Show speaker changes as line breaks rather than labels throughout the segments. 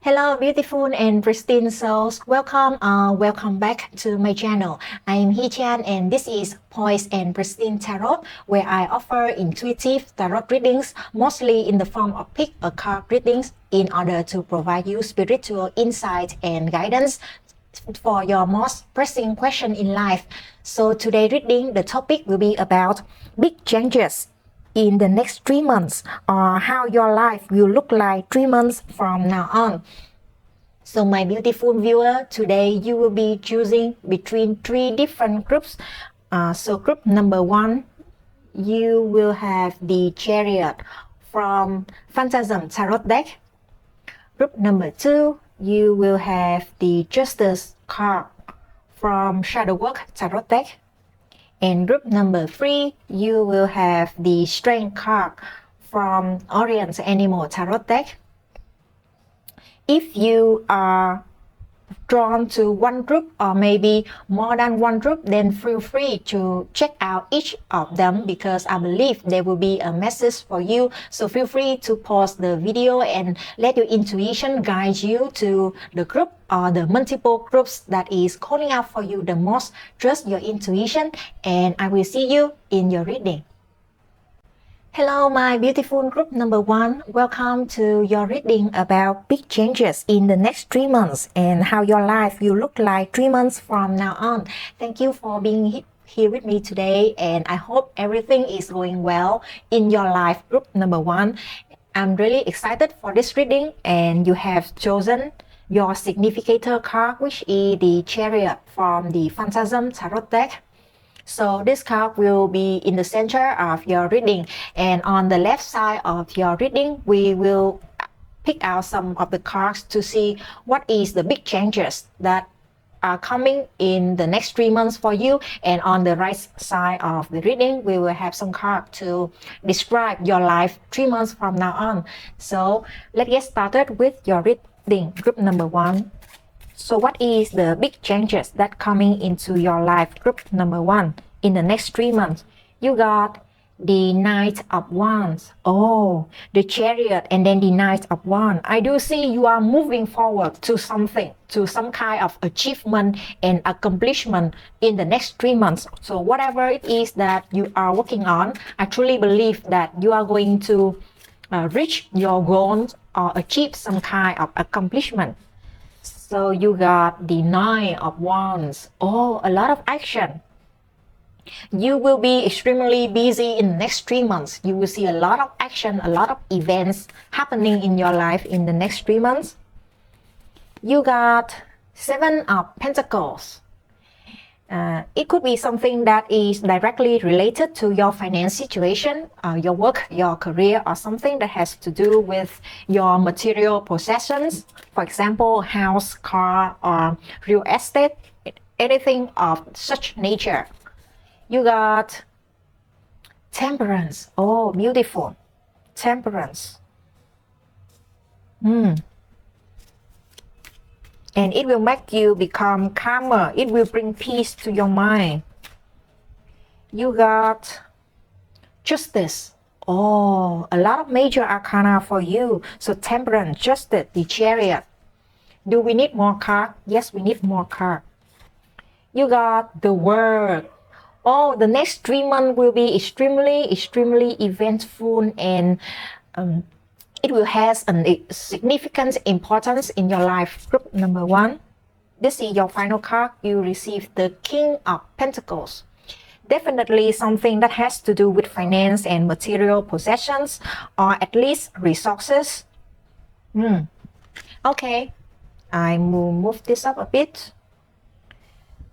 Hello, beautiful and pristine souls. Welcome back to my channel. I am Hee-chan and this is Poised and Pristine Tarot, where I offer intuitive tarot readings, mostly in the form of pick-a-card readings, in order to provide you spiritual insight and guidance for your most pressing question in life. So today reading, the topic will be about big changes in the next 3 months, or how your life will look like 3 months from now on. So my beautiful viewer, today you will be choosing between 3 different groups. So group number 1, you will have the Chariot from Phantasm Tarot deck. Group number 2, you will have the Justice card from Shadow Work Tarot deck. And group number 3, you will have the Strength card from Orient Animal Tarot deck. If you are drawn to one group or maybe more than one group, then feel free to check out each of them, because I believe there will be a message for you. So feel free to pause the video and let your intuition guide you to the group or the multiple groups that is calling out for you the most. Trust your intuition and I will see you in your reading. Hello, my beautiful group number 1. Welcome to your reading about big changes in the next 3 months and how your life will look like 3 months from now on. Thank you for being here with me today, and I hope everything is going well in your life, group number 1. I'm really excited for this reading, and you have chosen your significator card, which is the Chariot from the Phantasm Tarot deck. So this card will be in the center of your reading, and on the left side of your reading, we will pick out some of the cards to see what is the big changes that are coming in the next 3 months for you. And on the right side of the reading, we will have some cards to describe your life 3 months from now on. So let's get started with your reading, group number 1. So what is the big changes that coming into your life, group number 1, in the next 3 months? You got the Knight of Wands. Oh, the Chariot and then the Knight of Wands. I do see you are moving forward to something, to some kind of achievement and accomplishment in the next 3 months. So whatever it is that you are working on, I truly believe that you are going to reach your goals or achieve some kind of accomplishment. So you got the Nine of Wands. Oh, a lot of action. You will be extremely busy in the next 3 months. You will see a lot of action, a lot of events happening in your life in the next 3 months. You got 7 of Pentacles. It could be something that is directly related to your finance situation, your work, your career, or something that has to do with your material possessions. For example, house, car, or real estate, anything of such nature. You got Temperance. Oh, beautiful. Temperance. And it will make you become calmer. It will bring peace to your mind. You got Justice. Oh, a lot of major arcana for you. So Temperance, Justice, the Chariot. Do we need more cards? Yes, we need more cards. You got the World. Oh, the next 3 months will be extremely eventful, and it will have a significant importance in your life, group number 1. This is your final card. You receive the King of Pentacles. Definitely something that has to do with finance and material possessions, or at least resources. Okay, I will move this up a bit.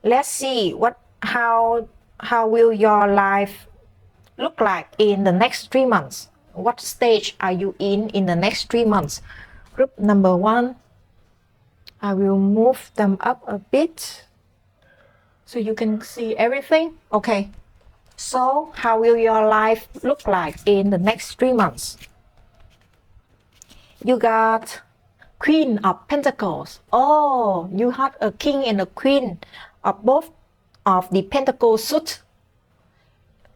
Let's see how will your life look like in the next 3 months. What stage are you in the next 3 months? Group number 1, I will move them up a bit so you can see everything. Okay, so how will your life look like in the next 3 months? You got Queen of Pentacles. Oh, you had a king and a queen of both of the pentacle suit.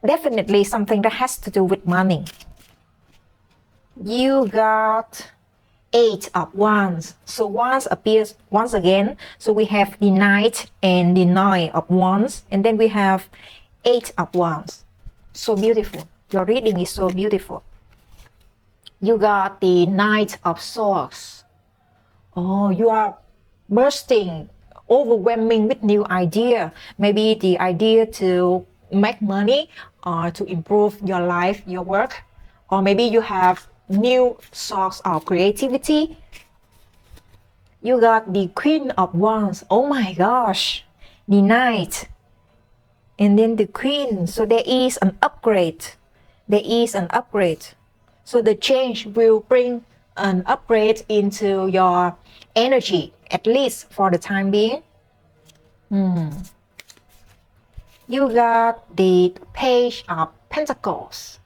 Definitely something that has to do with money. You got Eight of Wands. So Wands appears once again. So we have the Knight and the Nine of Wands. And then we have Eight of Wands. So beautiful. Your reading is so beautiful. You got the Knight of Swords. Oh, you are bursting, overwhelming with new idea. Maybe the idea to make money or to improve your life, your work. Or maybe you have new source of creativity. You got the Queen of Wands. Oh my gosh. The Knight. And then the Queen. So there is an upgrade. There is an upgrade. So the change will bring an upgrade into your energy, at least for the time being. You got the Page of Pentacles.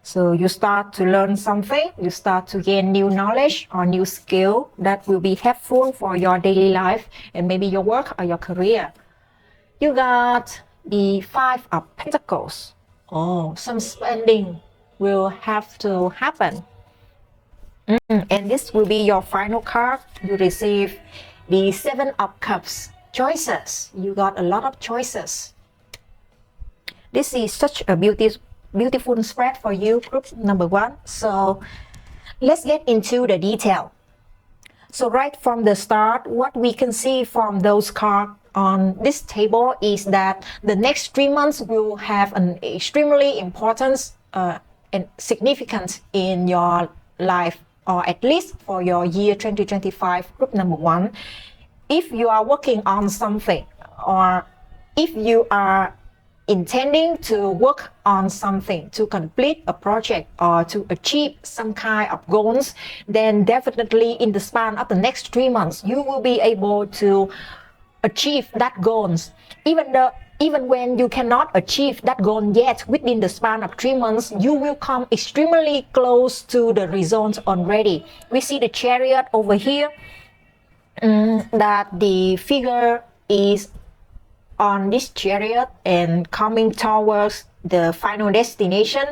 So you start to learn something, you start to gain new knowledge or new skill that will be helpful for your daily life and maybe your work or your career. You got the Five of Pentacles. Oh, some spending will have to happen. And this will be your final card. You receive the Seven of Cups. Choices. You got a lot of choices. This is such a beautiful spread for you, group number 1. So let's get into the detail. So right from the start, what we can see from those cards on this table is that the next 3 months will have an extremely important and significant in your life, or at least for your year 2025, group number 1. If you are working on something, or if you are intending to work on something, to complete a project or to achieve some kind of goals, then definitely in the span of the next 3 months, you will be able to achieve that goals. Even when you cannot achieve that goal yet within the span of 3 months, you will come extremely close to the results already. We see the Chariot over here, that the figure is on this chariot and coming towards the final destination.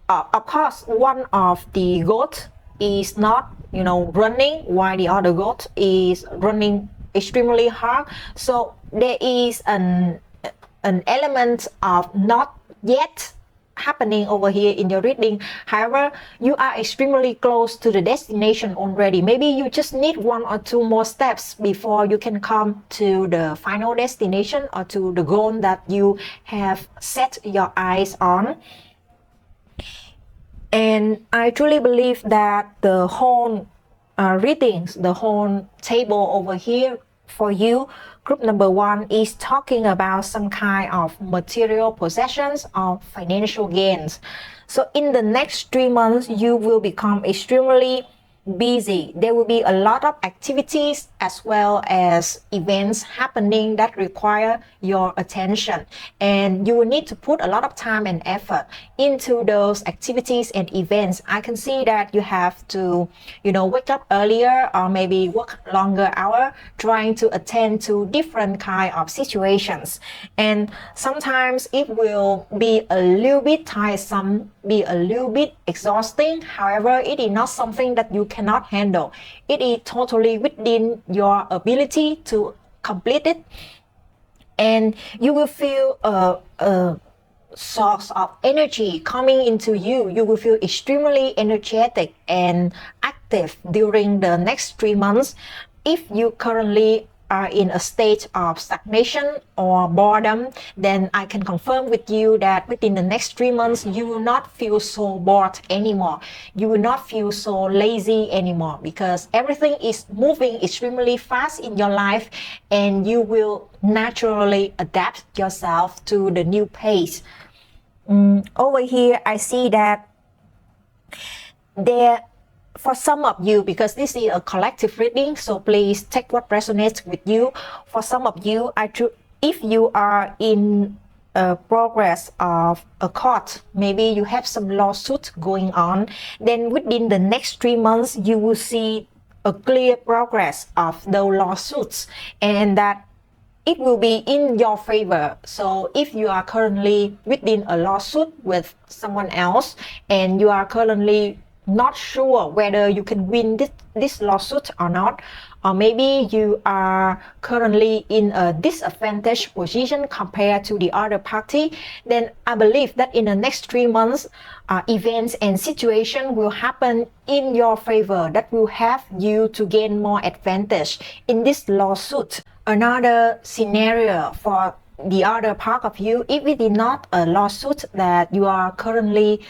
Of course, one of the goats is not, running, while the other goat is running extremely hard. So there is an element of not yet happening over here in your reading. However, you are extremely close to the destination already. Maybe you just need 1 or 2 more steps before you can come to the final destination or to the goal that you have set your eyes on. And I truly believe that the whole readings, the whole table over here for you, group number 1, is talking about some kind of material possessions or financial gains. So in the next 3 months, you will become extremely busy. There will be a lot of activities as well as events happening that require your attention, and you will need to put a lot of time and effort into those activities and events. I can see that you have to, wake up earlier or maybe work longer hour trying to attend to different kind of situations, and sometimes it will be a little bit tiresome, be a little bit exhausting. However, it is not something that you cannot handle. It is totally within your ability to complete it, and you will feel a source of energy coming into you. You will feel extremely energetic and active during the next 3 months. If you currently are in a state of stagnation or boredom, then I can confirm with you that within the next 3 months, you will not feel so bored anymore. You will not feel so lazy anymore, because everything is moving extremely fast in your life, and you will naturally adapt yourself to the new pace. Over here, I see that for some of you, because this is a collective reading, so please take what resonates with you. For some of you, if you are in a progress of a court, maybe you have some lawsuit going on, then within the next 3 months, you will see a clear progress of those lawsuits, and that it will be in your favor. So if you are currently within a lawsuit with someone else, and you are currently not sure whether you can win this lawsuit or not, or maybe you are currently in a disadvantaged position compared to the other party, then I believe that in the next 3 months, events and situation will happen in your favor that will help you to gain more advantage in this lawsuit. Another scenario for the other part of you, if it is not a lawsuit that you are currently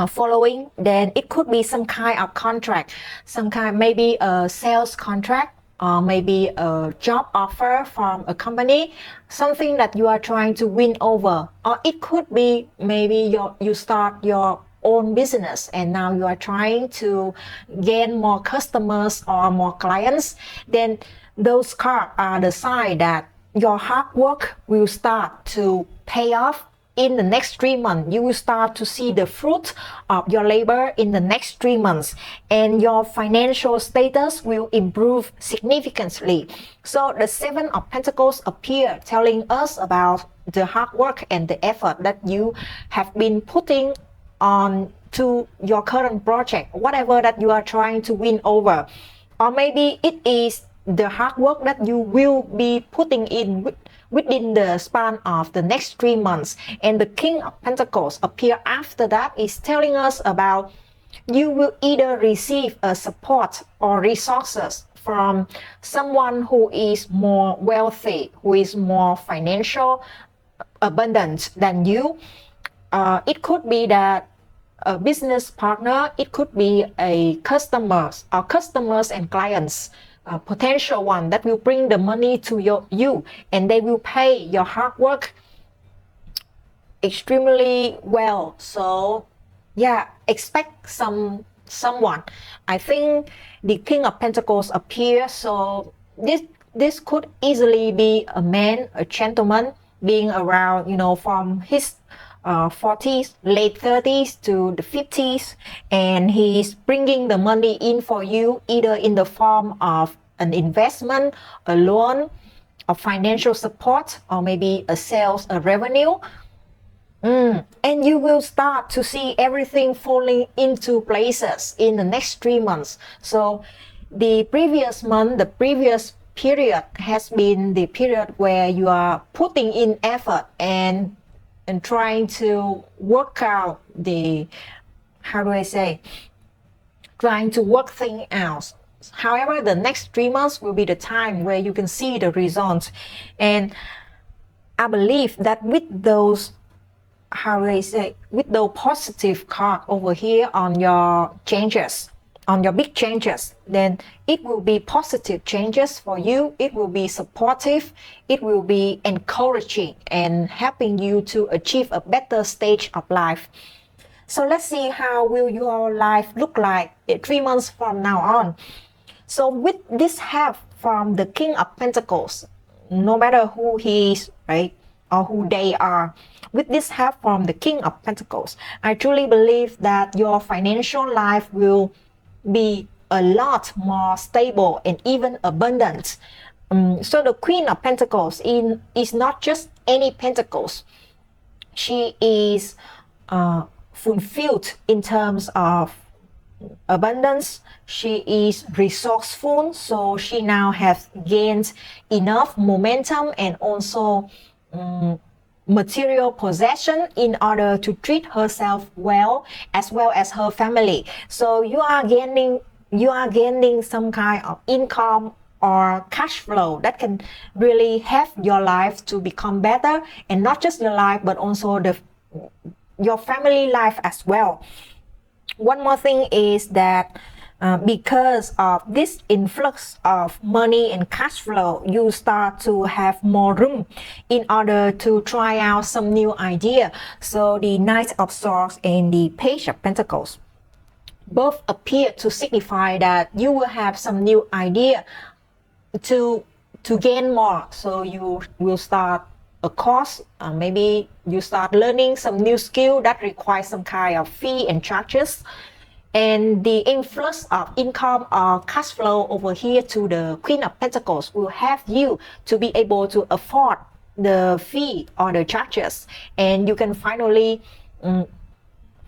following, then it could be some kind of contract, some kind, maybe a sales contract, or maybe a job offer from a company, something that you are trying to win over. Or it could be maybe you start your own business and now you are trying to gain more customers or more clients. Then those cards are the sign that your hard work will start to pay off. In the next 3 months, you will start to see the fruit of your labor in the next 3 months, and your financial status will improve significantly. So the Seven of Pentacles appear, telling us about the hard work and the effort that you have been putting on to your current project, whatever that you are trying to win over. Or maybe it is the hard work that you will be putting in within the span of the next 3 months. And the King of Pentacles appear after that, is telling us about you will either receive a support or resources from someone who is more wealthy, who is more financial abundant than you. It could be that a business partner, it could be a customers and clients, a potential one that will bring the money to you, and they will pay your hard work extremely well. So yeah, expect someone. I think the King of Pentacles appears, so this could easily be a man, a gentleman, being around, from his 40s, late 30s to the 50s, and he's bringing the money in for you, either in the form of an investment, a loan, a financial support, or maybe a sales, a revenue. And you will start to see everything falling into places in the next 3 months. So the previous month, the previous period has been the period where you are putting in effort and trying to work out trying to work things out. However, the next 3 months will be the time where you can see the results. And I believe that with those, with those positive cards over here on your changes, on your big changes, then it will be positive changes for you. It will be supportive. It will be encouraging and helping you to achieve a better stage of life. So let's see how will your life look like 3 months from now on. So with this help from the King of Pentacles, no matter who he is, right, or who they are, with this help from the King of Pentacles, I truly believe that your financial life will be a lot more stable and even abundant. So the Queen of Pentacles is not just any pentacles. She is fulfilled in terms of abundance. She is resourceful, so she now has gained enough momentum and also material possession in order to treat herself well, as well as her family. So you are gaining some kind of income or cash flow that can really help your life to become better, and not just your life but also your family life as well. One more thing is that because of this influx of money and cash flow, you start to have more room in order to try out some new idea. So the Knight of Swords and the Page of Pentacles both appear to signify that you will have some new idea to gain more. So you will start a course, maybe you start learning some new skill that requires some kind of fee and charges. And the influx of income or cash flow over here to the Queen of Pentacles will have you to be able to afford the fee or the charges, and you can finally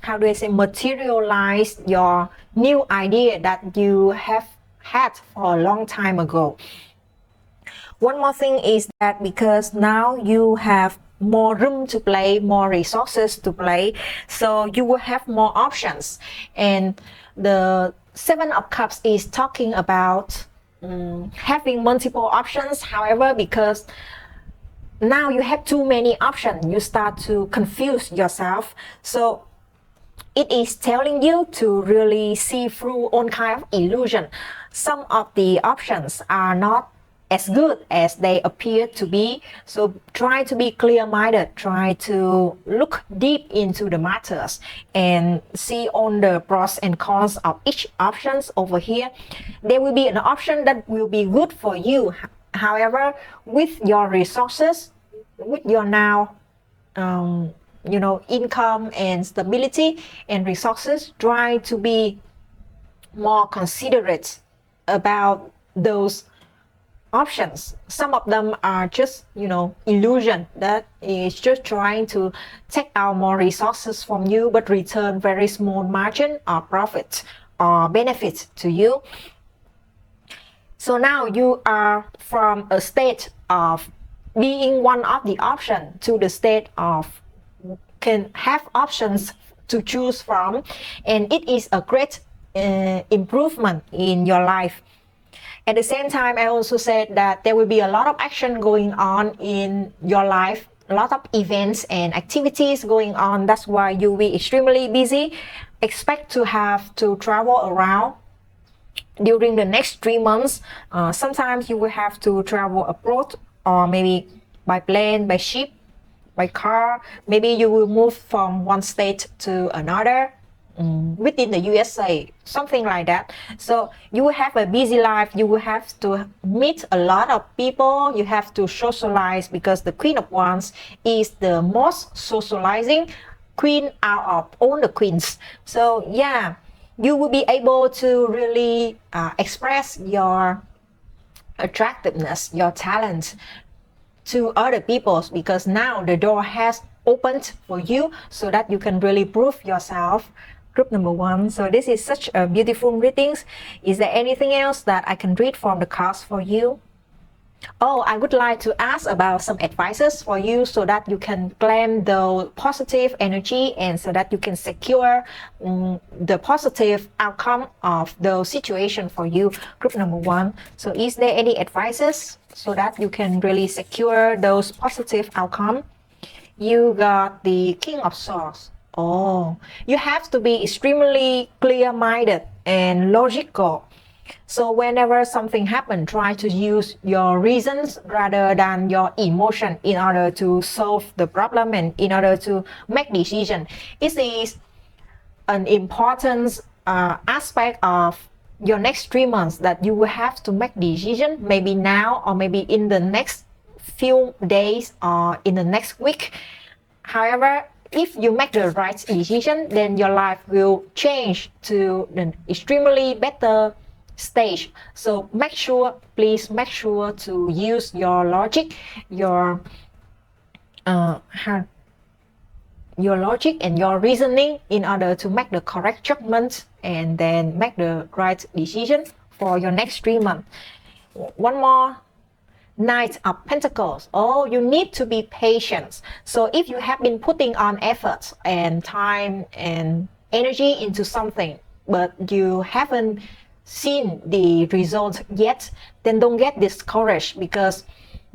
how do I say, materialize your new idea that you have had for a long time ago. One more thing is that because now you have more room to play, more resources to play, so you will have more options. And the Seven of Cups is talking about having multiple options. However, because now you have too many options, you start to confuse yourself. So it is telling you to really see through all kind of illusion. Some of the options are not as good as they appear to be. So try to be clear-minded, try to look deep into the matters and see all the pros and cons of each options over here. There will be an option that will be good for you. However, with your resources, with your now income and stability and resources, try to be more considerate about those options. Some of them are just illusion that is just trying to take out more resources from you but return very small margin or profit or benefit to you. So now you are from a state of being one of the option to the state of can have options to choose from, and it is a great improvement in your life. At the same time, I also said that there will be a lot of action going on in your life, a lot of events and activities going on. That's why you'll be extremely busy. Expect to have to travel around during the next 3 months. Sometimes you will have to travel abroad, or maybe by plane, by ship, by car. Maybe you will move from one state to another within the USA, something like that. So you will have a busy life. You will have to meet a lot of people. You have to socialize, because the Queen of Wands is the most socializing queen out of all the queens. So yeah, you will be able to really express your attractiveness, your talent to other people, because now the door has opened for you so that you can really prove yourself. Group number 1. So this is such a beautiful readings. Is there anything else that I can read from the cards for you? Oh, I would like to ask about some advices for you so that you can claim the positive energy and so that you can secure the positive outcome of the situation for you. Group number 1. So is there any advices so that you can really secure those positive outcome? You got the King of Swords. Oh, you have to be extremely clear-minded and logical. So whenever something happens, try to use your reasons rather than your emotion in order to solve the problem and in order to make decision. It is an important aspect of your next 3 months that you will have to make decision, maybe now or maybe in the next few days or in the next week. However, if you make the right decision, then your life will change to an extremely better stage. So please make sure to use your logic, your logic and your reasoning in order to make the correct judgment and then make the right decision for your next 3 months. One more. Knight of Pentacles. Oh, you need to be patient. So if you have been putting on efforts and time and energy into something, but you haven't seen the result yet, then don't get discouraged, because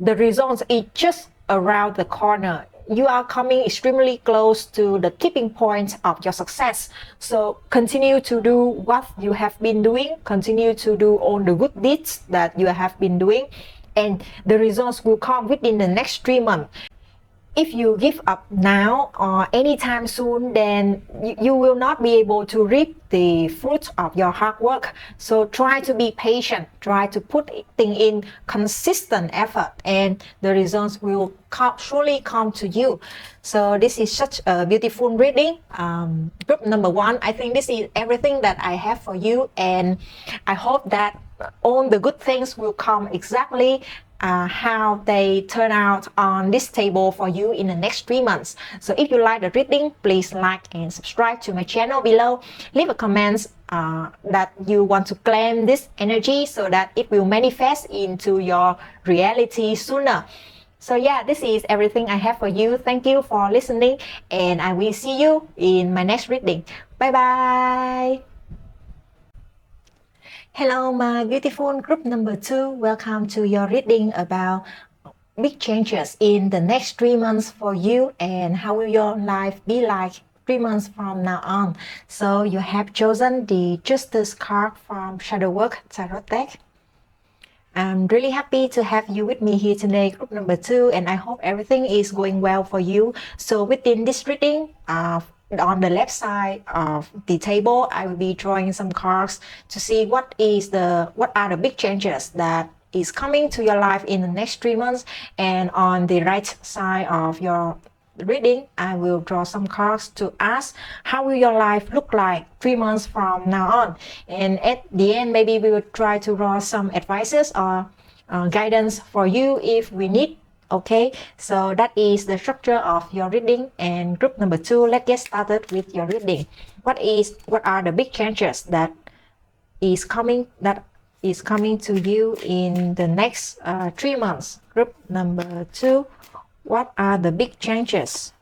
the results is just around the corner. You are coming extremely close to the tipping point of your success. So continue to do what you have been doing. Continue to do all the good deeds that you have been doing, and the results will come within the next 3 months. If you give up now or anytime soon, then you will not be able to reap the fruits of your hard work. So try to be patient, try to put things in consistent effort, and the results will surely come to you. So this is such a beautiful reading. Group number 1, I think this is everything that I have for you, and I hope that all the good things will come exactly how they turn out on this table for you in the next 3 months. So if you like the reading, please like and subscribe to my channel below. Leave a comment that you want to claim this energy so that it will manifest into your reality sooner. So yeah, this is everything I have for you. Thank you for listening, and I will see you in my next reading. Bye bye. Hello, my beautiful group number 2. Welcome to your reading about big changes in the next 3 months for you, and how will your life be like 3 months from now on. So you have chosen the Justice card from Chariot Tarot deck. I'm really happy to have you with me here today, group number 2, and I hope everything is going well for you. So within this reading, on the left side of the table, I will be drawing some cards to see what are the big changes that is coming to your life in the next 3 months. And on the right side of your reading, I will draw some cards to ask how will your life look like 3 months from now on. And at the end, maybe we will try to draw some advices or guidance for you if we need. Okay, so that is the structure of your reading. And group number 2, let's get started with your reading. What are the big changes that is coming to you in the next 3 months? Group number 2, what are the big changes?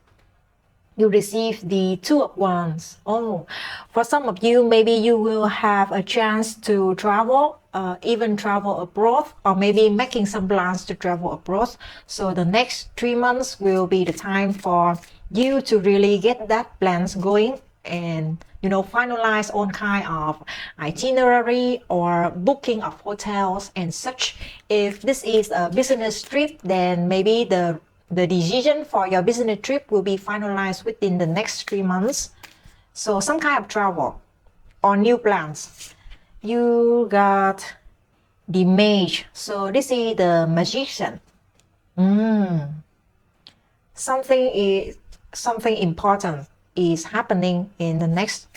You receive the Two of Wands. Oh, for some of you, maybe you will have a chance to travel, even travel abroad, or maybe making some plans to travel abroad. So the next 3 months will be the time for you to really get that plans going and finalize all kind of itinerary or booking of hotels and such. If this is a business trip, then maybe the decision for your business trip will be finalized within the next 3 months. So some kind of travel or new plans. You got the Mage. So this is the Magician. Something important is happening in the next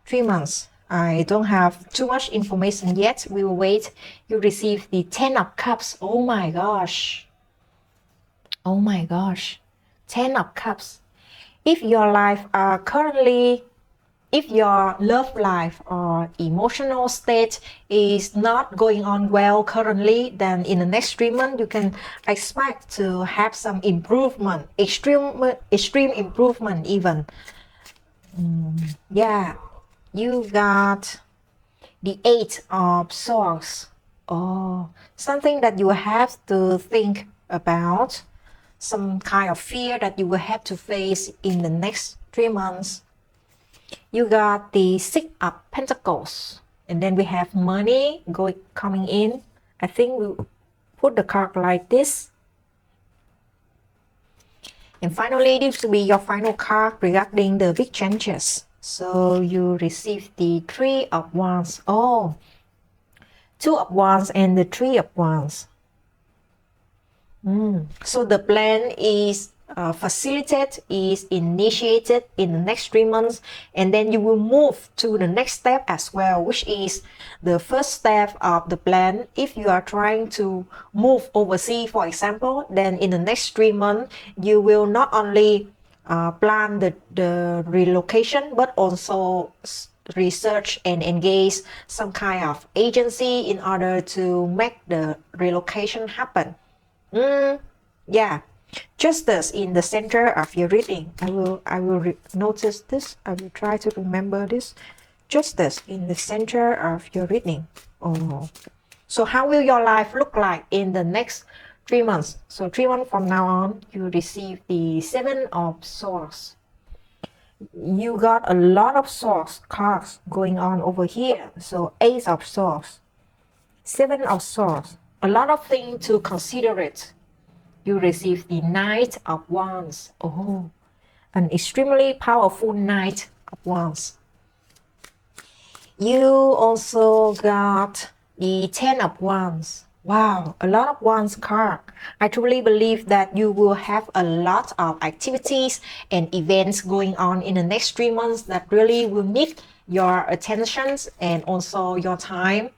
3 months. I don't have too much information yet. We will wait. You receive the Ten of Cups. Oh my gosh. 10 of Cups. If your love life or emotional state is not going on well currently, then in the next 3 months you can expect to have some improvement, extreme improvement even. Yeah, you got the Eight of Swords. Oh, something that you have to think about, some kind of fear that you will have to face in the next 3 months. You got the Six of Pentacles, and then we have money coming in. I think we'll put the card like this. And finally, this will be your final card regarding the big changes. So you receive the Three of Wands. Oh, Two of Wands and the Three of Wands. So the plan is facilitated, is initiated in the next 3 months, and then you will move to the next step as well, which is the first step of the plan. If you are trying to move overseas, for example, then in the next 3 months, you will not only plan the relocation, but also research and engage some kind of agency in order to make the relocation happen. Yeah, Justice in the center of your reading. I will notice this. I will try to remember this. Justice in the center of your reading. Oh, so how will your life look like in the next 3 months? So 3 months from now on, you receive the Seven of Swords. You got a lot of swords cards going on over here. So Ace of Swords, Seven of Swords. A lot of things to consider it. You receive the Knight of Wands. Oh, an extremely powerful Knight of Wands. You also got the Ten of Wands. Wow, a lot of Wands card. I truly believe that you will have a lot of activities and events going on in the next 3 months that really will need your attention and also your time.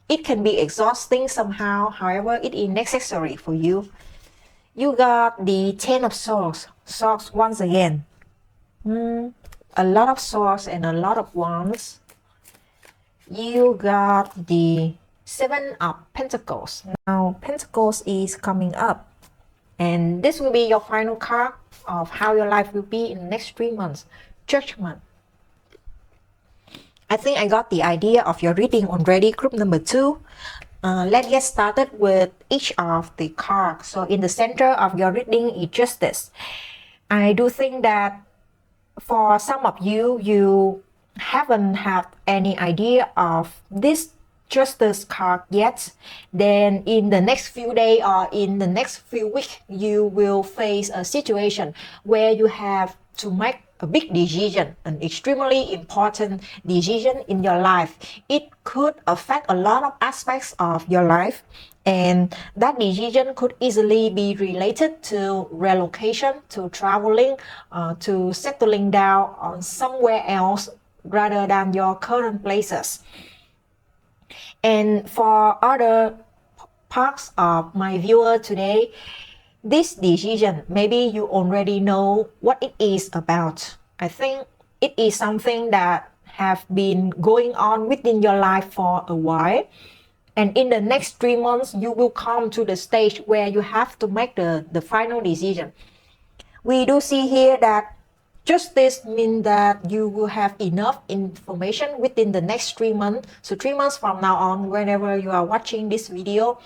it can be exhausting somehow. However, it is necessary for you. You got the Ten of Swords. Swords once again. A lot of swords and a lot of wands. You got the Seven of Pentacles. Now, Pentacles is coming up. And this will be your final card of how your life will be in the next 3 months. Judgment. I think I got the idea of your reading already, group number 2. Let's get started with each of the cards. So in the center of your reading is Justice. I do think that for some of you, you haven't had any idea of this Justice card yet. Then in the next few days or in the next few weeks, you will face a situation where you have to make a big decision, an extremely important decision in your life. It could affect a lot of aspects of your life, and that decision could easily be related to relocation, to traveling, to settling down on somewhere else rather than your current places. And for other parts of my viewer today, this decision, maybe you already know what it is about. I think it is something that have been going on within your life for a while. And in the next 3 months, you will come to the stage where you have to make the final decision. We do see here that Justice means that you will have enough information within the next 3 months. So 3 months from now on, whenever you are watching this video,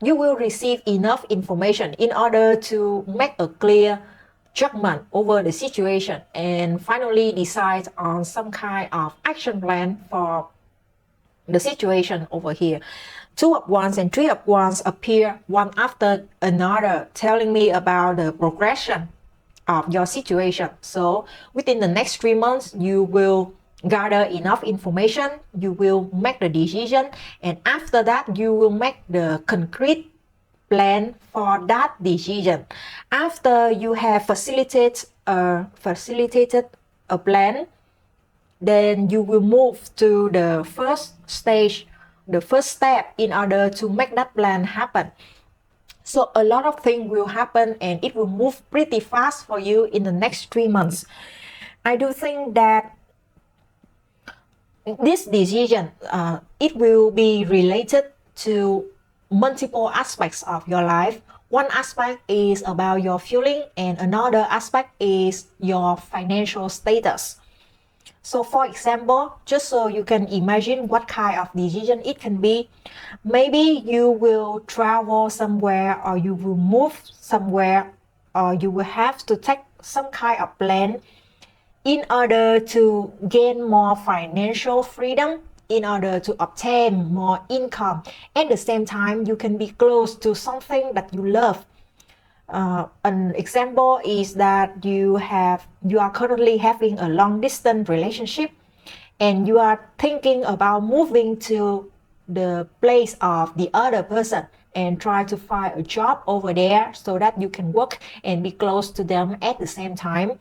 you will receive enough information in order to make a clear judgment over the situation and finally decide on some kind of action plan for the situation over here. Two of Wands and Three of Wands appear one after another, telling me about the progression of your situation. So within the next 3 months, you will gather enough information, you will make the decision, and after that you will make the concrete plan for that decision. After you have facilitated a plan, then you will move to the first stage, the first step in order to make that plan happen. So a lot of things will happen and it will move pretty fast for you in the next 3 months. I do think that this decision, it will be related to multiple aspects of your life. One aspect is about your feeling and another aspect is your financial status. So for example, just so you can imagine what kind of decision it can be, maybe you will travel somewhere or you will move somewhere or you will have to take some kind of plan in order to gain more financial freedom, in order to obtain more income. At the same time, you can be close to something that you love. An example is that you are currently having a long distance relationship and you are thinking about moving to the place of the other person and try to find a job over there so that you can work and be close to them at the same time.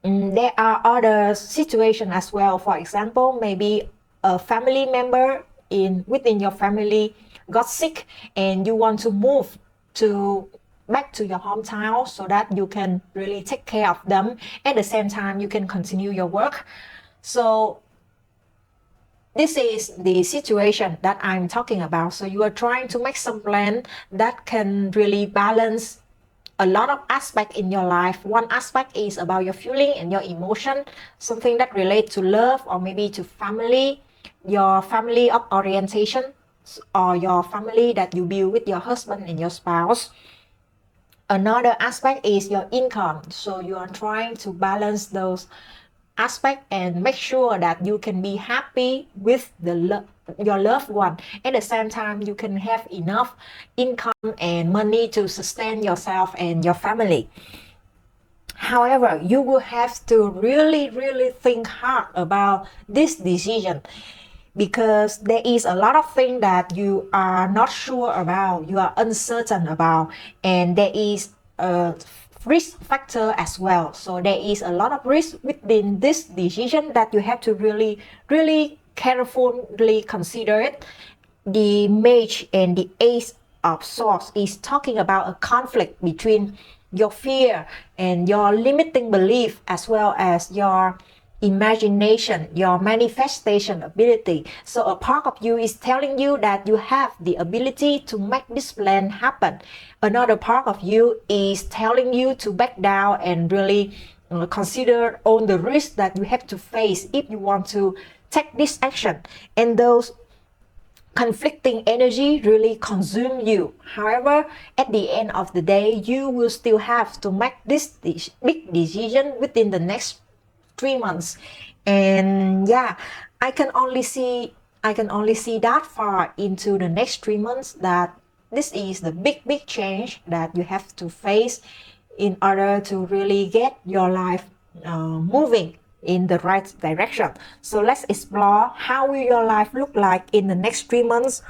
There are other situations as well. For example, maybe a family member within your family got sick and you want to move back to your hometown so that you can really take care of them. At the same time, you can continue your work. So this is the situation that I'm talking about. So you are trying to make some plan that can really balance a lot of aspects in your life. One aspect is about your feeling and your emotion, something that relates to love or maybe to family, your family of orientation, or your family that you build with your husband and your spouse. Another aspect is your income. So you are trying to balance those aspects and make sure that you can be happy with your loved one. At the same time, you can have enough income and money to sustain yourself and your family. However, you will have to really think hard about this decision, because there is a lot of things that you are not sure about, you are uncertain about, and there is a risk factor as well. So there is a lot of risk within this decision that you have to really carefully consider it, the Mage and the Ace of Swords is talking about a conflict between your fear and your limiting belief, as well as your imagination, your manifestation ability. So a part of you is telling you that you have the ability to make this plan happen. Another part of you is telling you to back down and really consider all the risks that you have to face if you want to take this action. And those conflicting energy really consume you. However, at the end of the day, you will still have to make this big decision within the next 3 months. And yeah, I can only see that far into the next 3 months, that this is the big change that you have to face in order to really get your life moving in the right direction. So let's explore how will your life look like in the next 3 months.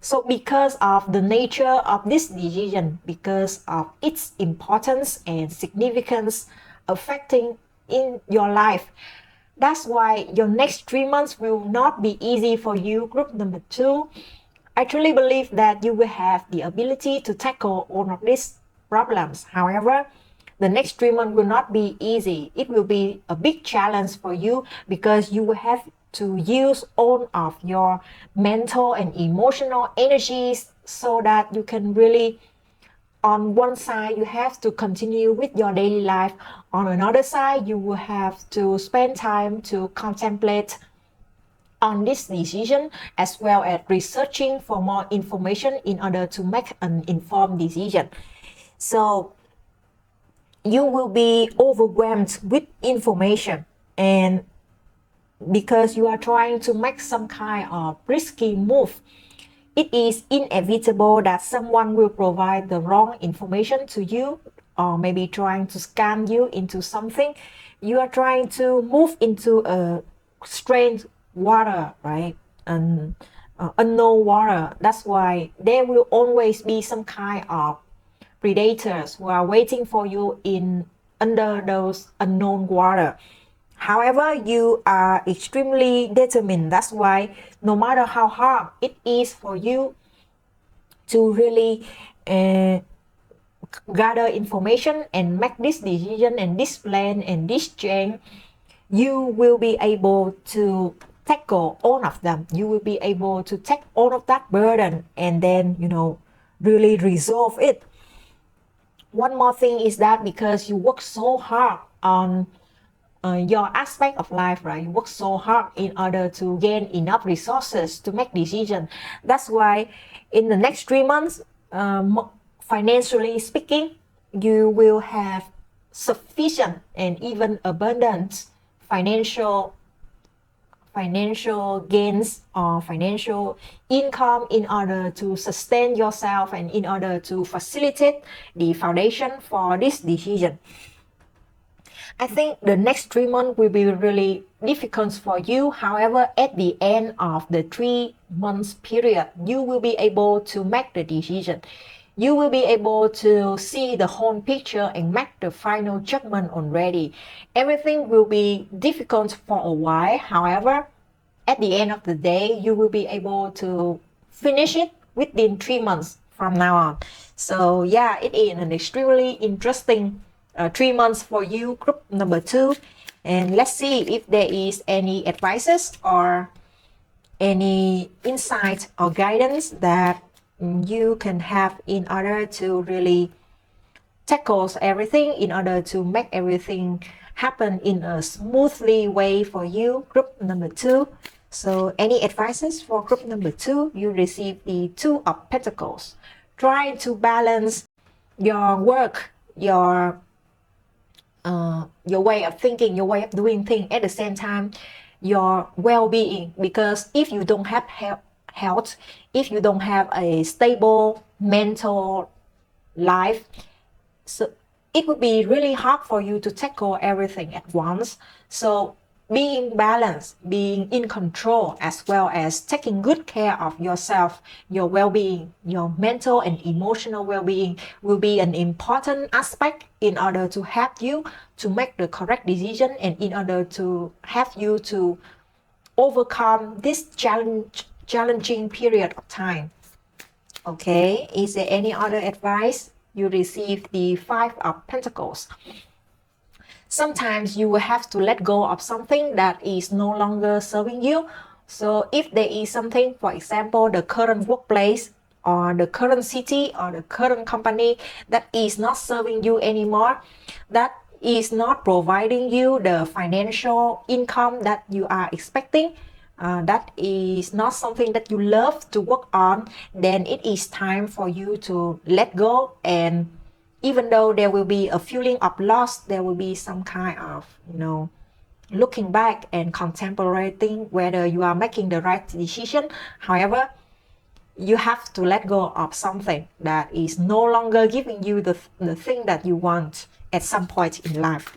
So because of the nature of this decision, because of its importance and significance affecting in your life, that's why your next 3 months will not be easy for you, group number 2. I truly believe that you will have the ability to tackle all of these problems. However, the next 3 months will not be easy. It will be a big challenge for you, because you will have to use all of your mental and emotional energies, so that you can really, on one side, you have to continue with your daily life. On another side, you will have to spend time to contemplate on this decision, as well as researching for more information in order to make an informed decision. So you will be overwhelmed with information, and because you are trying to make some kind of risky move, it is inevitable that someone will provide the wrong information to you, or maybe trying to scam you into something. You are trying to move into a strange water, right? And unknown water. That's why there will always be some kind of predators who are waiting for you in under those unknown water. However, you are extremely determined. That's why no matter how hard it is for you to really gather information and make this decision and this plan and this change, you will be able to tackle all of them. You will be able to take all of that burden and then, really resolve it. One more thing is that because you work so hard on your aspect of life, right? You work so hard in order to gain enough resources to make decisions. That's why in the next 3 months, financially speaking, you will have sufficient and even abundant financial gains or financial income in order to sustain yourself and in order to facilitate the foundation for this decision. I think the next 3 months will be really difficult for you. However, at the end of the 3 months period, you will be able to make the decision. You will be able to see the whole picture and make the final judgment already. Everything will be difficult for a while. However, at the end of the day, you will be able to finish it within 3 months from now on. So yeah, it is an extremely interesting 3 months for you, group number 2. And let's see if there is any advices or any insight or guidance that you can have in order to really tackle everything, in order to make everything happen in a smoothly way for you, group number 2. So any advices for group number 2? You receive the 2 of Pentacles. Try to balance your work, your way of thinking, your way of doing things, at the same time your well-being. Because if you don't have health, if you don't have a stable mental life, so it would be really hard for you to tackle everything at once. So being balanced, being in control, as well as taking good care of yourself, your well-being, your mental and emotional well-being will be an important aspect in order to help you to make the correct decision, and in order to help you to overcome this challenging period of time. Okay, is there any other advice? You receive the Five of Pentacles. Sometimes you will have to let go of something that is no longer serving you. So if there is something, for example, the current workplace or the current city or the current company that is not serving you anymore, that is not providing you the financial income that you are expecting, that is not something that you love to work on, then it is time for you to let go. And even though there will be a feeling of loss, there will be some kind of, looking back and contemplating whether you are making the right decision. However, you have to let go of something that is no longer giving you the thing that you want at some point in life.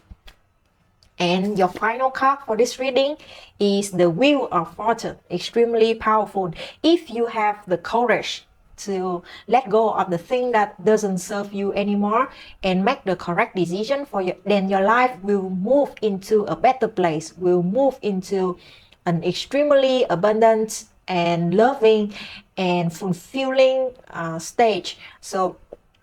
And your final card for this reading is the Wheel of Fortune. Extremely powerful. If you have the courage to let go of the thing that doesn't serve you anymore and make the correct decision for you, then your life will move into a better place, will move into an extremely abundant and loving and fulfilling stage. So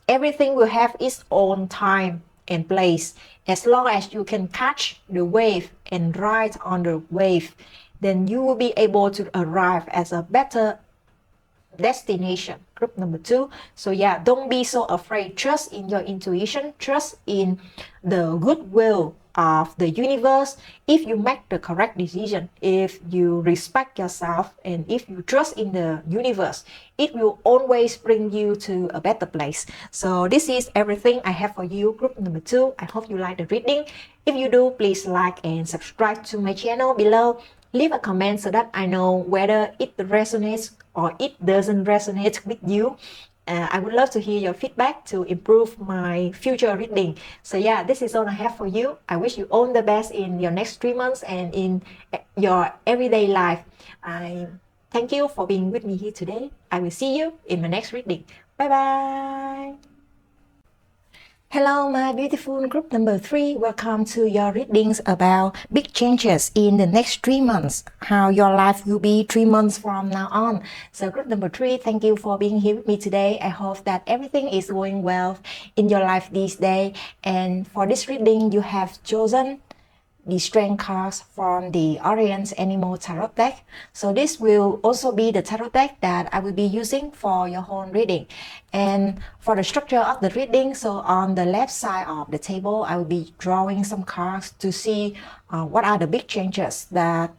everything will have its own time and place. As long as you can catch the wave and ride on the wave, then you will be able to arrive at a better destination. Group number 2. So yeah, don't be so afraid. Trust in your intuition. Trust in the goodwill of the universe. If you make the correct decision, if you respect yourself, and if you trust in the universe, it will always bring you to a better place. So this is everything I have for you, group number 2. I hope you like the reading. If you do, please like and subscribe to my channel below. Leave a comment so that I know whether it resonates or it doesn't resonate with you. I would love to hear your feedback to improve my future reading. So yeah, this is all I have for you. I wish you all the best in your next 3 months and in your everyday life. I thank you for being with me here today. I will see you in my next reading. Bye bye. Hello, my beautiful group number 3. Welcome to your readings about big changes in the next 3 months. How your life will be 3 months from now on. So group number 3, thank you for being here with me today. I hope that everything is going well in your life this day. And for this reading, you have chosen the strength cards from the Orient Animal Tarot deck. So this will also be the tarot deck that I will be using for your whole reading. And for the structure of the reading, so on the left side of the table, I will be drawing some cards to see what are the big changes that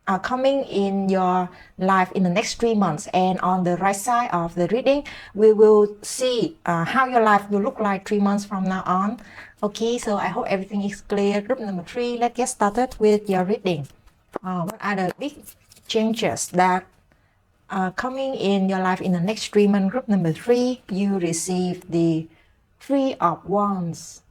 are coming in your life in the next 3 months. And on the right side of the reading, we will see how your life will look like 3 months from now on. Okay, so I hope everything is clear. Group number 3, let's get started with your reading. What are the big changes that are coming in your life in the next 3 months? Group number 3, you receive the Three of Wands.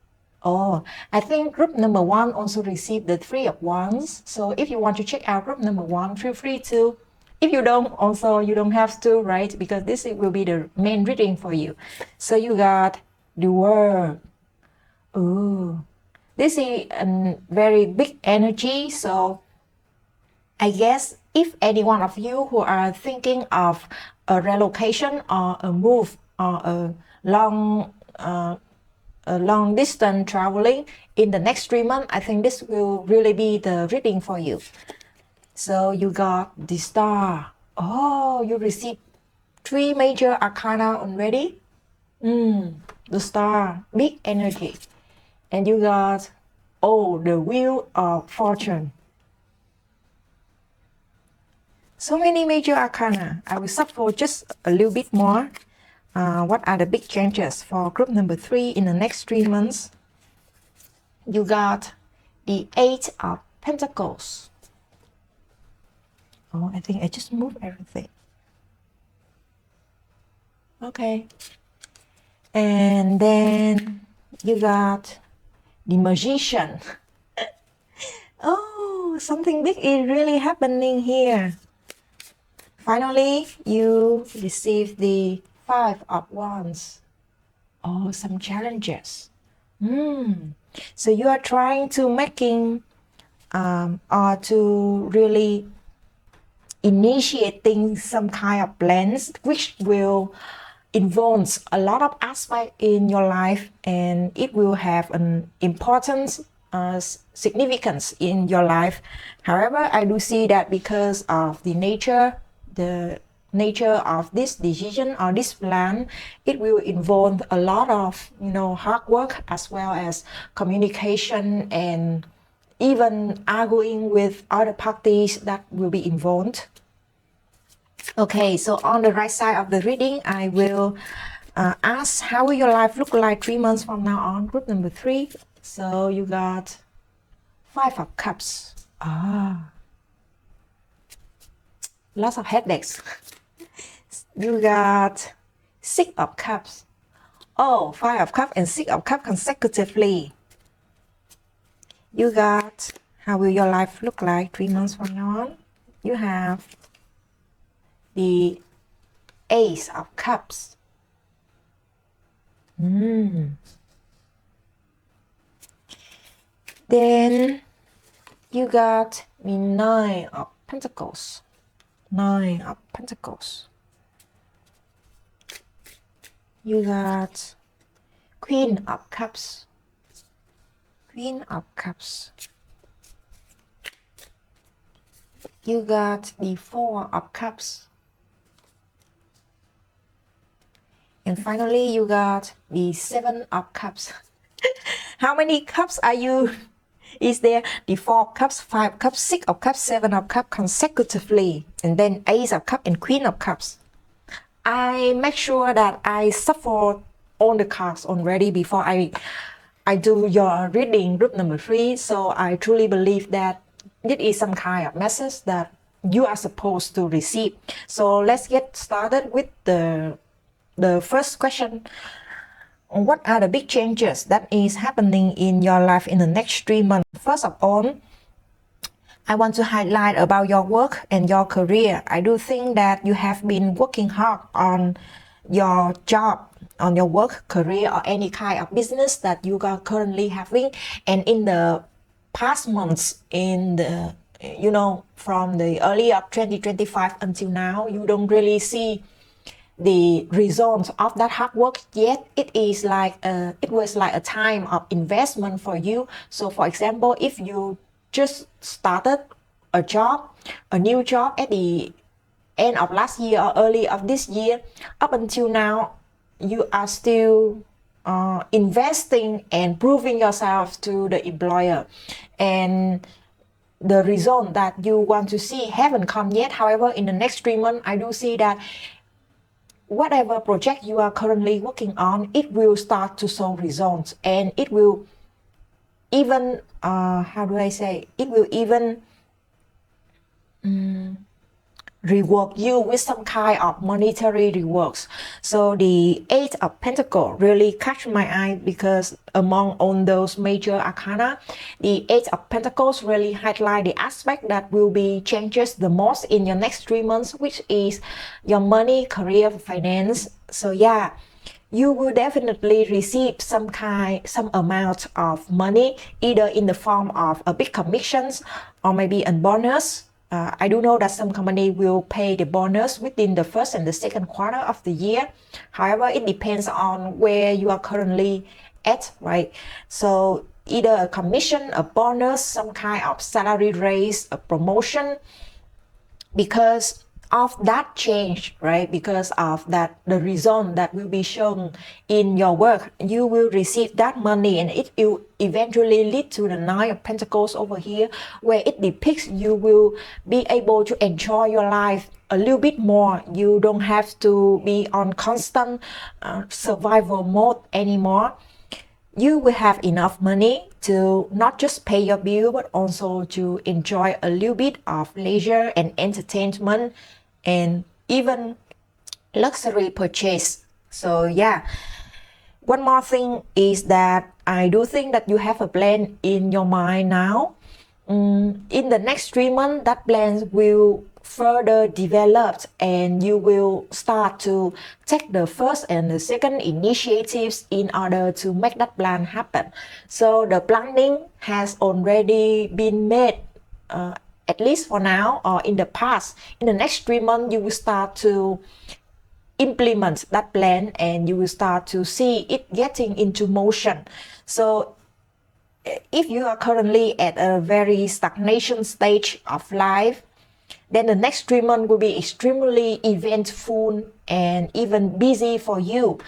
Oh, I think group number 1 also received the Three of Wands. So if you want to check out group number 1, feel free to. If you don't, also you don't have to, right? Because this will be the main reading for you. So you got the World. Oh, this is a very big energy. So I guess if any one of you who are thinking of a relocation or a move or a long distance traveling in the next 3 months, I think this will really be the reading for you. So you got the Star. Oh, you received 3 major arcana already. The Star, big energy. And you got, the Wheel of Fortune. So many major arcana. I will shuffle just a little bit more. What are the big changes for group number 3 in the next 3 months? You got the 8 of Pentacles. Oh, I think I just moved everything. Okay. And then you got the Magician. Oh, something big is really happening here. Finally, you receive the Five of Wands. Oh, some challenges. So you are trying to making or to really initiating some kind of plans which will involve a lot of aspects in your life, and it will have an importance significance in your life. However, I do see that because of the nature of this decision or this plan, it will involve a lot of hard work as well as communication and even arguing with other parties that will be involved. Okay, so on the right side of the reading, I will ask how will your life look like 3 months from now on, group number 3. So you got 5 of Cups. Lots of headaches. You got 6 of Cups. 5 of Cups and 6 of Cups consecutively. You got how will your life look like 3 months from now on. You have the Ace of Cups. Then you got the 9 of Pentacles. 9 of Pentacles. You got Queen of Cups. Queen of Cups. You got the 4 of Cups. And finally, you got the 7 of Cups. How many cups are you? Is there the 4 of Cups, 5 of Cups, 6 of Cups, 7 of Cups consecutively, and then Ace of Cups and Queen of Cups? I make sure that I shuffle all the cards already before I do your reading group number 3. So I truly believe that this is some kind of message that you are supposed to receive. So let's get started with the first question. What are the big changes that is happening in your life in the next 3 months? First of all, I want to highlight about your work and your career. I do think that you have been working hard on your job, on your work, career, or any kind of business that you are currently having. And in the past months, in the from the early of 2025 until now, you don't really see the results of that hard work yet. It was like a time of investment for you. So for example, if you just started a new job at the end of last year or early of this year, up until now, you are still investing and proving yourself to the employer, and the result that you want to see haven't come yet. However, in the next 3 months, I do see that whatever project you are currently working on, it will start to show results, and it will even reward you with some kind of monetary rewards. So the 8 of Pentacles really catch my eye because among all those major arcana, the 8 of Pentacles really highlight the aspect that will be changes the most in your next 3 months, which is your money, career, finance. So yeah, you will definitely receive some amount of money, either in the form of a big commissions or maybe a bonus. I do know that some company will pay the bonus within the first and the second quarter of the year. However, it depends on where you are currently at, right? So either a commission, a bonus, some kind of salary raise, a promotion, because of that change, right? Because of that, the result that will be shown in your work, you will receive that money, and it will eventually lead to the 9 of Pentacles over here, where it depicts you will be able to enjoy your life a little bit more. You don't have to be on constant survival mode anymore. You will have enough money to not just pay your bill, but also to enjoy a little bit of leisure and entertainment, and even luxury purchase. So yeah, one more thing is that I do think that you have a plan in your mind now. In the next 3 months, that plan will further develop, and you will start to take the first and the second initiatives in order to make that plan happen. So the planning has already been made at least for now or in the past. In the next 3 months, you will start to implement that plan and you will start to see it getting into motion. So if you are currently at a very stagnation stage of life, then the next 3 months will be extremely eventful and even busy for you.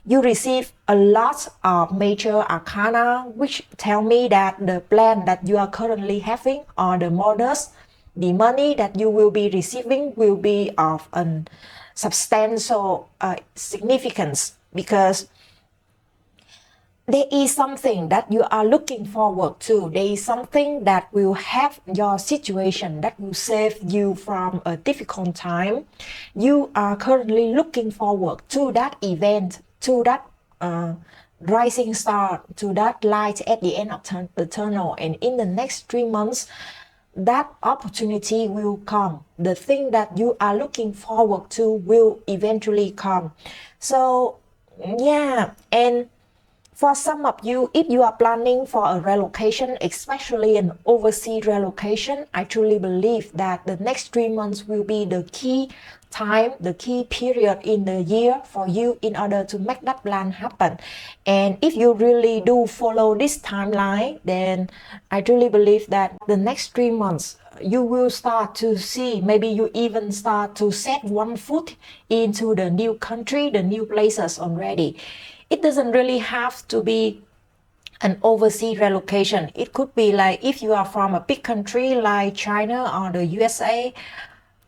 You receive a lot of major arcana which tell me that the plan that you are currently having or the models, the money that you will be receiving will be of a substantial significance, because there is something that you are looking forward to. There is something that will have your situation, that will save you from a difficult time. You are currently looking forward to that event, to that rising star, to that light at the end of the tunnel. And in the next 3 months, that opportunity will come. The thing that you are looking forward to will eventually come. So yeah, and for some of you, if you are planning for a relocation, especially an overseas relocation, I truly believe that the next 3 months will be the key time, the key period in the year for you in order to make that plan happen. And if you really do follow this timeline, then I truly believe that the next 3 months, you will start to see, maybe you even start to set one foot into the new country, the new places already. It doesn't really have to be an overseas relocation. It could be like if you are from a big country like China or the USA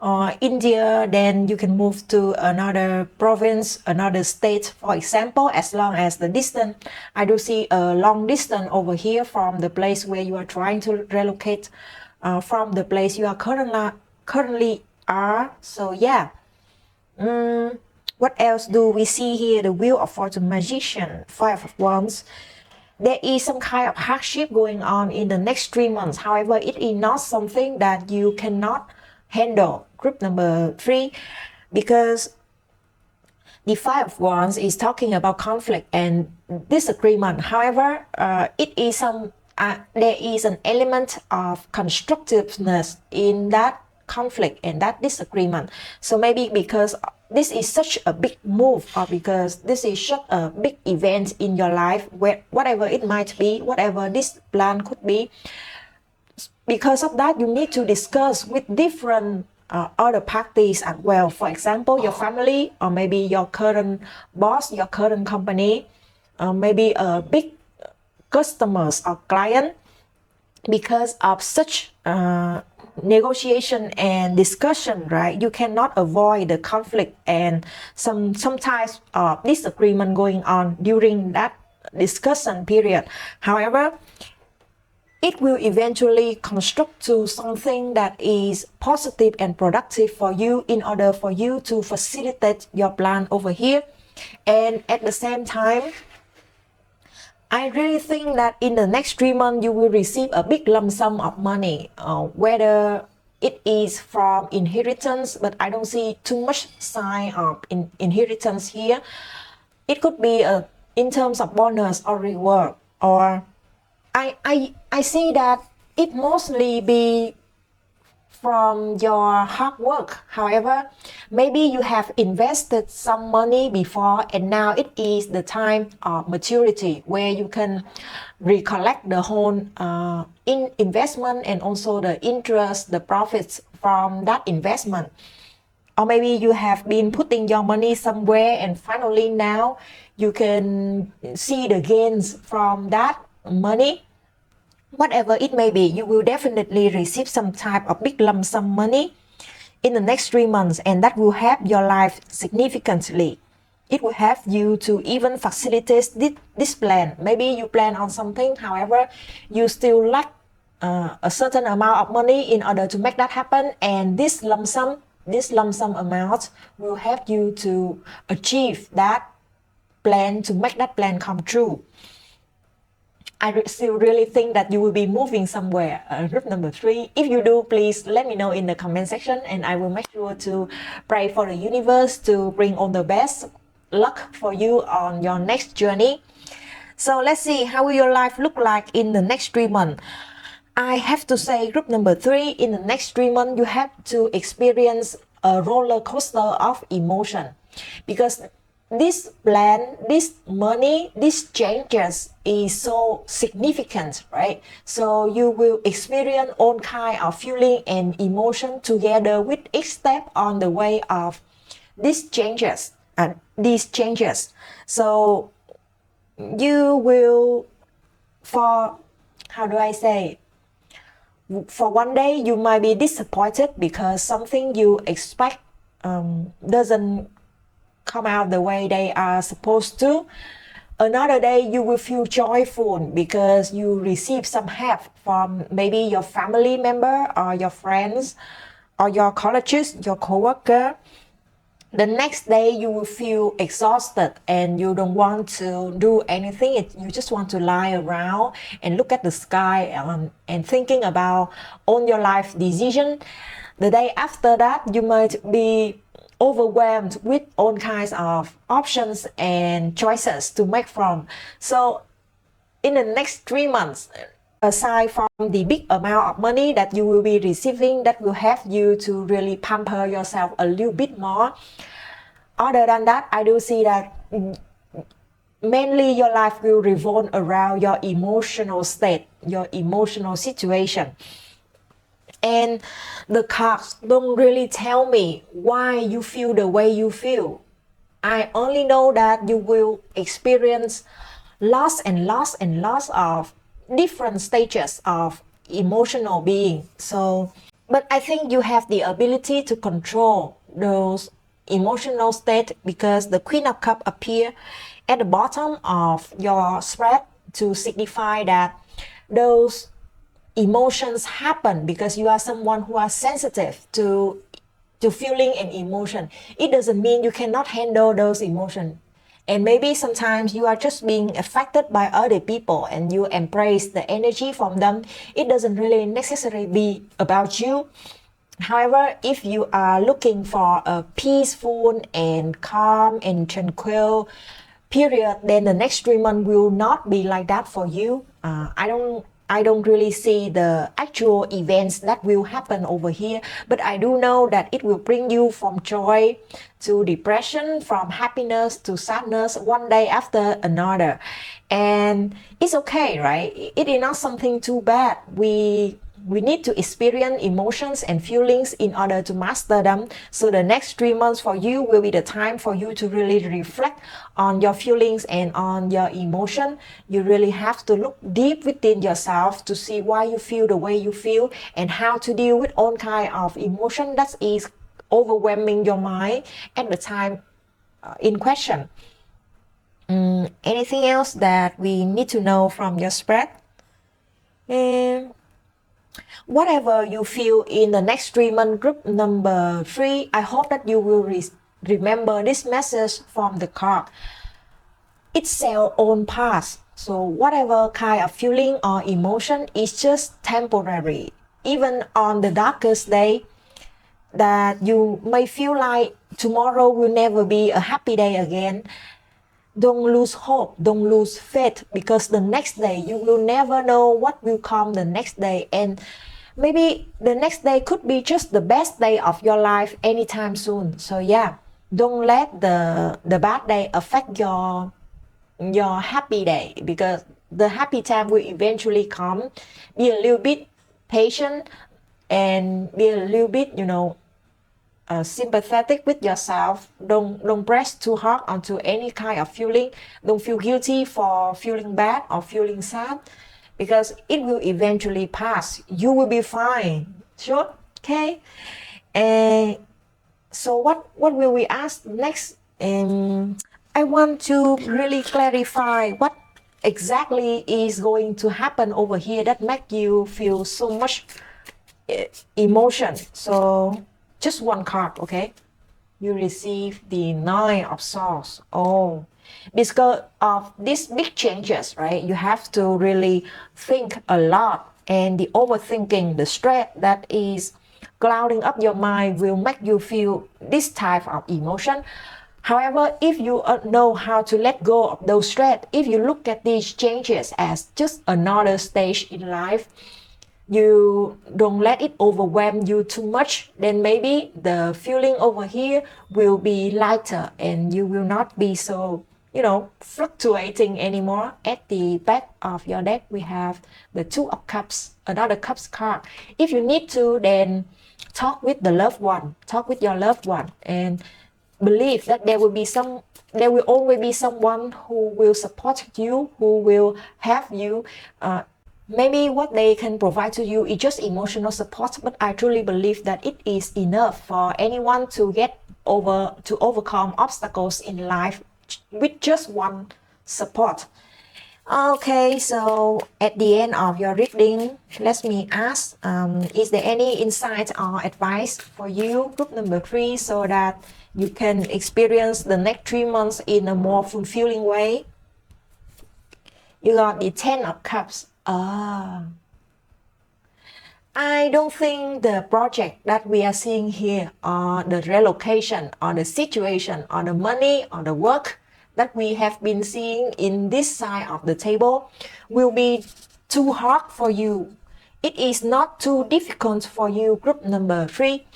or India, then you can move to another province, another state, for example, as long as the distance. I do see a long distance over here from the place where you are trying to relocate from the place you are currently are. So yeah. What else do we see here? The Wheel of Fortune, Magician, 5 of Wands. There is some kind of hardship going on in the next 3 months. However, it is not something that you cannot handle. Group number 3, because the 5 of Wands is talking about conflict and disagreement. However, it is there is an element of constructiveness in that conflict and that disagreement. So maybe because this is such a big move, or because this is such a big event in your life, where whatever it might be, whatever this plan could be, because of that you need to discuss with different other parties as well. For example, your family, or maybe your current boss, your current company, maybe a big customers or client. Because of such negotiation and discussion, right? You cannot avoid the conflict and sometimes disagreement going on during that discussion period. However, it will eventually construct to something that is positive and productive for you in order for you to facilitate your plan over here. And at the same time, I really think that in the next 3 months, you will receive a big lump sum of money, whether it is from inheritance, but I don't see too much sign of inheritance here. It could be in terms of bonus or reward, or I see that it mostly be from your hard work. However, maybe you have invested some money before and now it is the time of maturity where you can recollect the whole investment and also the interest, the profits from that investment. Or maybe you have been putting your money somewhere and finally now you can see the gains from that money. Whatever it may be, you will definitely receive some type of big lump sum money in the next 3 months, and that will help your life significantly. It will help you to even facilitate this plan. Maybe you plan on something, however, you still lack a certain amount of money in order to make that happen, and this lump sum amount will help you to achieve that plan, to make that plan come true. I still really think that you will be moving somewhere. Group number 3. If you do, please let me know in the comment section and I will make sure to pray for the universe to bring all the best luck for you on your next journey. So let's see, how will your life look like in the next 3 months? I have to say, group number 3, in the next 3 months, you have to experience a roller coaster of emotion, because this plan, this money, these changes is so significant, right? So you will experience all kind of feeling and emotion together with each step on the way of these changes. So you will, for how do I say? For one day, you might be disappointed because something you expect doesn't come out the way they are supposed to. Another day, you will feel joyful because you receive some help from maybe your family member or your friends or your colleagues, your coworker. The next day, you will feel exhausted and you don't want to do anything. You just want to lie around and look at the sky and thinking about all your life decision. The day after that, you might be overwhelmed with all kinds of options and choices to make from. So in the next 3 months, aside from the big amount of money that you will be receiving, that will help you to really pamper yourself a little bit more, other than that, I do see that mainly your life will revolve around your emotional state, your emotional situation. And the cards don't really tell me why you feel the way you feel. I only know that you will experience lots and lots and lots of different stages of emotional being. So, but I think you have the ability to control those emotional state, because the Queen of Cups appear at the bottom of your spread to signify that those emotions happen because you are someone who are sensitive to feeling and emotion. It doesn't mean you cannot handle those emotions. And maybe sometimes you are just being affected by other people and you embrace the energy from them. It doesn't really necessarily be about you. However, if you are looking for a peaceful and calm and tranquil period, then the next 3 months will not be like that for you. I don't really see the actual events that will happen over here, but I do know that it will bring you from joy to depression, from happiness to sadness, one day after another. And it's okay, right? It is not something too bad. We need to experience emotions and feelings in order to master them. So the next 3 months for you will be the time for you to really reflect on your feelings and on your emotion. You really have to look deep within yourself to see why you feel the way you feel and how to deal with all kind of emotion that is overwhelming your mind at the time in question. Anything else that we need to know from your spread? Whatever you feel in the next 3 month, group number 3, I hope that you will remember this message from the card. It's your own past. So whatever kind of feeling or emotion is just temporary. Even on the darkest day, that you may feel like tomorrow will never be a happy day again, don't lose hope, don't lose faith, because the next day you will never know what will come the next day. And maybe the next day could be just the best day of your life anytime soon. So yeah, don't let the bad day affect your happy day, because the happy time will eventually come. Be a little bit patient and be a little bit, sympathetic with yourself. Don't press too hard onto any kind of feeling. Don't feel guilty for feeling bad or feeling sad, because it will eventually pass. You will be fine. Sure? Okay? And so what will we ask next? I want to really clarify what exactly is going to happen over here that make you feel so much emotion. So just one card, okay? You receive the 9 of Swords. Oh, because of these big changes, right? You have to really think a lot, and the overthinking, the stress that is clouding up your mind will make you feel this type of emotion. However, if you know how to let go of those stress, if you look at these changes as just another stage in life, you don't let it overwhelm you too much, then maybe the feeling over here will be lighter and you will not be so, fluctuating anymore. At the back of your deck, we have the Two of Cups, another Cups card. If you need to, then talk with the loved one, talk with your loved one, and believe that there will always be someone who will support you, who will have you. Maybe what they can provide to you is just emotional support, but I truly believe that it is enough for anyone to overcome obstacles in life with just one support. Okay, so at the end of your reading, let me ask, is there any insight or advice for you, group number 3, so that you can experience the next 3 months in a more fulfilling way? You got the 10 of Cups. I don't think the project that we are seeing here, or the relocation, or the situation, or the money, or the work that we have been seeing in this side of the table will be too hard for you. It is not too difficult for you, group number 3.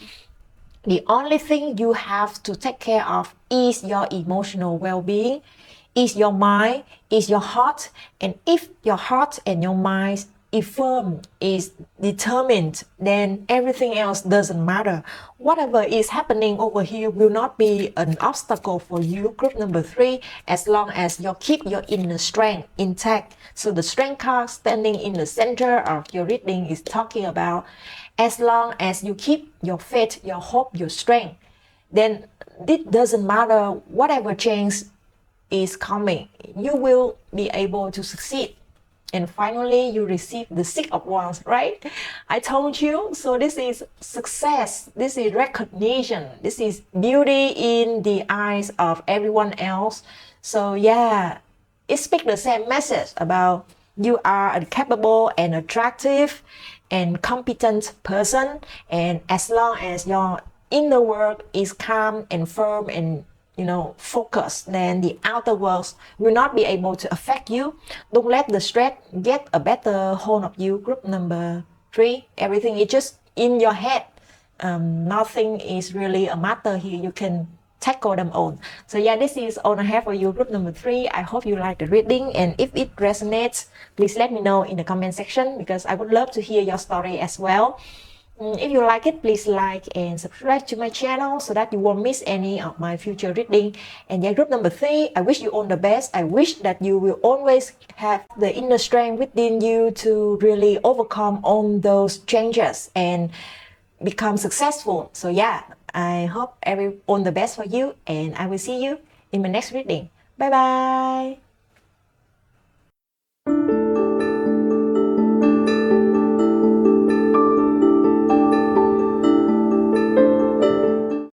The only thing you have to take care of is your emotional well-being, is your mind, is your heart. And if your heart and your mind is firm, is determined, then everything else doesn't matter. Whatever is happening over here will not be an obstacle for you, group number 3, as long as you keep your inner strength intact. So the strength card standing in the center of your reading is talking about, as long as you keep your faith, your hope, your strength, then it doesn't matter whatever change is coming, you will be able to succeed. And finally, you receive the Six of Wands, right? I told you. So this is success. This is recognition. This is beauty in the eyes of everyone else. So yeah, it speaks the same message about you are a capable and attractive and competent person. And as long as your inner world is calm and firm and focus, then the outer world will not be able to affect you. Don't let the stress get a better hold of you, group number 3. Everything is just in your head. Nothing is really a matter here. You can tackle them all. So yeah, this is all I have for you, group number 3. I hope you like the reading, and if it resonates, please let me know in the comment section, because I would love to hear your story as well. If you like it, please like and subscribe to my channel so that you won't miss any of my future reading. And yeah, group number 3, I wish you all the best. I wish that you will always have the inner strength within you to really overcome all those changes and become successful. So yeah, I hope all the best for you, and I will see you in my next reading. Bye bye.